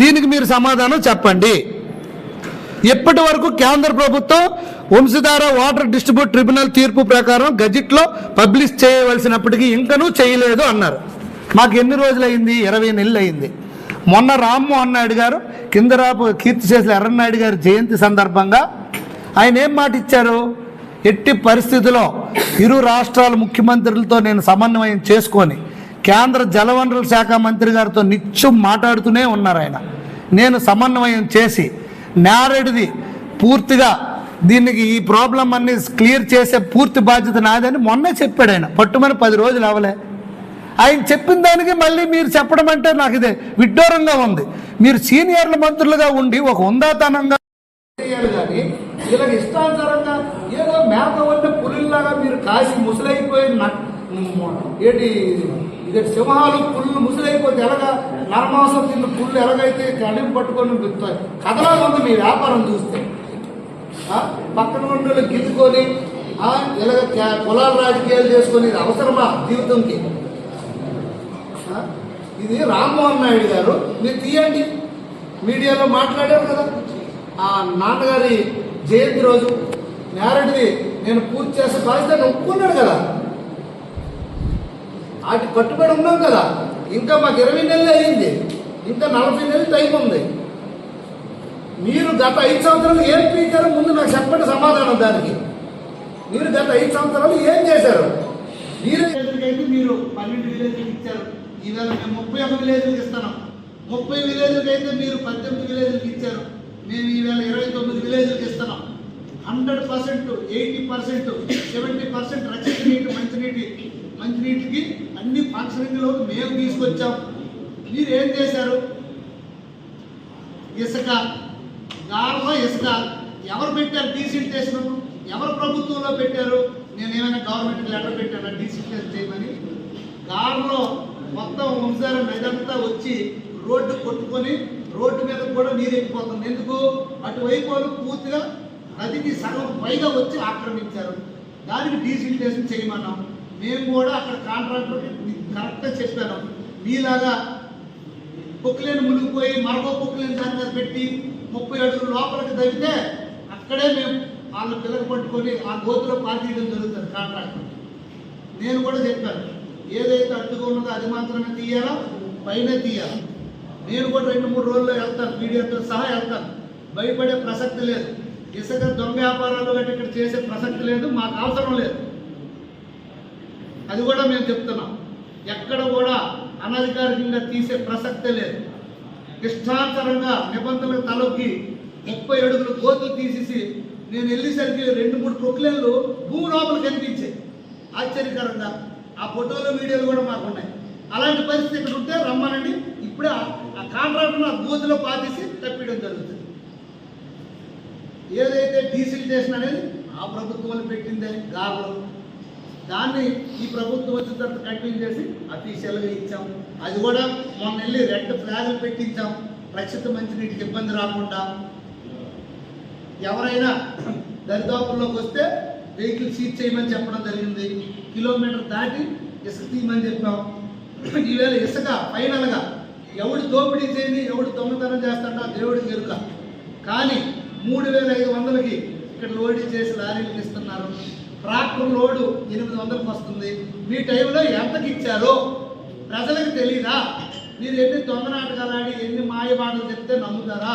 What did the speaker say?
దీనికి మీరు సమాధానం చెప్పండి. ఇప్పటి వరకు కేంద్ర ప్రభుత్వం వంశధార వాటర్ డిస్ట్రిబ్యూట్ ట్రిబ్యునల్ తీర్పు ప్రకారం గజెట్లో పబ్లిష్ చేయవలసినప్పటికీ ఇంకనూ చేయలేదు అన్నారు. మాకు ఎన్ని రోజులైంది? 20 నెలలు అయింది. మొన్న రామ్మోహన్ నాయుడు గారు కిందరాపు కీర్తిశేషులు ఎర్రన్నాయుడు గారి జయంతి సందర్భంగా ఆయన ఏం మాట ఇచ్చారు? ఎట్టి పరిస్థితుల్లో ఇరు రాష్ట్రాల ముఖ్యమంత్రులతో నేను సమన్వయం చేసుకొని కేంద్ర జలవనరుల శాఖ మంత్రి గారితో నిత్యం మాట్లాడుతూనే ఉన్నారు. ఆయన నేను సమన్వయం చేసి నేరేడుది పూర్తిగా దీనికి ఈ ప్రాబ్లం అన్ని క్లియర్ చేసే పూర్తి బాధ్యత నాదని మొన్నే చెప్పాడు. ఆయన పట్టుమని 10 రోజులు అవలే. ఆయన చెప్పిన దానికి మళ్ళీ మీరు చెప్పడం అంటే నాకు ఇదే విడ్డూరంగా ఉంది. మీరు సీనియర్ల మంత్రులుగా ఉండి ఒక ఉందాతనంగా కానీ వీళ్ళకి ఇష్టానుసారంగా ఏదో మేక వల్ల పులిలాగా మీరు కాసి ముసలైపోయిన ఏంటి ఇది సింహాలు పుల్లు ముసలైపోతే ఎలాగా నరమాంసం తిన్న పుల్లు ఎలాగైతే కడిగి పట్టుకొని కథలాగా ఉంది మీ వ్యాపారం చూస్తే. పక్కన ఉండే గిద్దుకొని ఇలాగ కులాల రాజకీయాలు చేసుకొని ఇది అవసరమా జీవితంకి? ఇది రామ్మోహన్ నాయుడు గారు మీరు తీయండి, మీడియాలో మాట్లాడారు కదా. ఆ నాన్నగారి జయంతి రోజు నేరడిది నేను పూర్తి చేసే బాధ్యత ఒప్పుకున్నాడు కదా. వాటి కట్టుబడి ఉన్నాం కదా. ఇంకా మాకు 20 నెలలు అయ్యింది, ఇంకా 40 నెలలు టైం ఉంది. మీరు గత 5 సంవత్సరాలు ఏం పీకారో ముందు నాకు చెప్పండి సమాధానం దానికి. మీరు గత 5 సంవత్సరాలు ఏం చేశారు? మీరైతే మీరు 12 విలేజ్లకు ఇచ్చారు. ఈవేళ మేము 31 విలేజ్లకు ఇస్తున్నాం. 30 విలేజ్లకు అయితే మీరు 18 విలేజ్లకు ఇచ్చారు. మేము ఈవేళ 29 విలేజ్లకు ఇస్తున్నాం. 100%, 80%, 70% రక్షిత నీటి మంచినీటికి అన్ని ఫంక్షనింగ్లోకి మేము తీసుకొచ్చాం. మీరు ఏం చేశారు? ఇసుక గార్లో ఇసుక ఎవరు పెట్టారు? డీసిల్టేషన్ ఎవరు ప్రభుత్వంలో పెట్టారు? నేను ఏమైనా గవర్నమెంట్కి లెటర్ పెట్టాను డీసిల్టేషన్ చేయమని? గార్లో మొత్తం వంశారం ఇదంతా వచ్చి రోడ్డు కొట్టుకొని రోడ్డు మీద కూడా నీరు ఎక్కిపోతుంది. ఎందుకు? అటువైపు వాళ్ళు పూర్తిగా నదికి సగం పైగా వచ్చి ఆక్రమించారు. దానికి డీసిల్టేషన్ చేయమన్నాం. మేము కూడా అక్కడ కాంట్రాక్టర్కి కరెక్ట్గా చెప్పాను. మీలాగా పొక్కులేని మునిగిపోయి మరొక పొక్కులేని దాని మీద పెట్టి 30 అడుగుల లోపలికి తగ్గితే అక్కడే మేము వాళ్ళ పిల్లలు పట్టుకొని ఆ గోతులో పాతీయడం జరుగుతుంది కాంట్రాక్టర్. నేను కూడా చెప్పాను, ఏదైతే అడ్డుగా ఉన్నదో అది మాత్రమే తీయాలా, పైన తీయాలి. నేను కూడా 2-3 రోజుల్లో వెళ్తాను, మీడియాతో సహా వెళ్తాను. భయపడే ప్రసక్తి లేదు. ఇసుక దొంగ వ్యాపారాలు గట్టి ఇక్కడ చేసే ప్రసక్తి లేదు, మాకు అవసరం లేదు. అది కూడా మేము చెప్తున్నాం. ఎక్కడ కూడా అనధికారికంగా తీసే ప్రసక్తే లేదు. ఇష్టాంతరంగా నిబంధనలకు తలొక్కి 30 అడుగులు గోతులు తీసేసి నేను వెళ్ళేసరికి 2-3 ప్రొక్లేన్లు భూమి లోపల కనిపించాయి. ఆశ్చర్యకరంగా ఆ ఫోటోలు వీడియోలు కూడా మాకు ఉన్నాయి. అలాంటి పరిస్థితి ఇక్కడ ఉంటే రమ్మనండి. ఇప్పుడే ఆ కాంట్రాక్టర్ ఆ గోతులో పాతేసి తప్పియడం జరుగుతుంది. ఏదైతే డీసిల్టేషన్ అనేది ఆ ప్రభుత్వం పెట్టిందే గార్లో, దాన్ని ఈ ప్రభుత్వం వచ్చిన తర్వాత కంటిన్యూ చేసి అఫీషియల్గా ఇచ్చాం. అది కూడా మొన్న వెళ్ళి రెడ్ ఫ్లాగ్లు పెట్టించాం, రక్షిత మంచినీటికి ఇబ్బంది రాకుండా. ఎవరైనా దరిదాపుల్లోకి వస్తే వెహికల్ సీజ్ చేయమని చెప్పడం జరిగింది. కిలోమీటర్ దాటి ఇసుక తీయమని చెప్పాం. ఈవేళ ఇసుక ఫైనల్గా ఎవడు దోపిడీ చేయండి, ఎవడు దొంగతనం చేస్తాడో దేవుడికి ఎరుక. కానీ 3500కి ఇక్కడ లోడ్ చేసి లారీలకు ఇస్తున్నారు. ట్రాక్టర్ లోడు 800కి వస్తుంది. మీ టైంలో ఎంతకి ఇచ్చారో ప్రజలకు తెలీదా? మీరు ఎన్ని దొంగ నాటకాలు ఆడి ఎన్ని మాయ మాటలు చెప్తే నమ్ముతారా?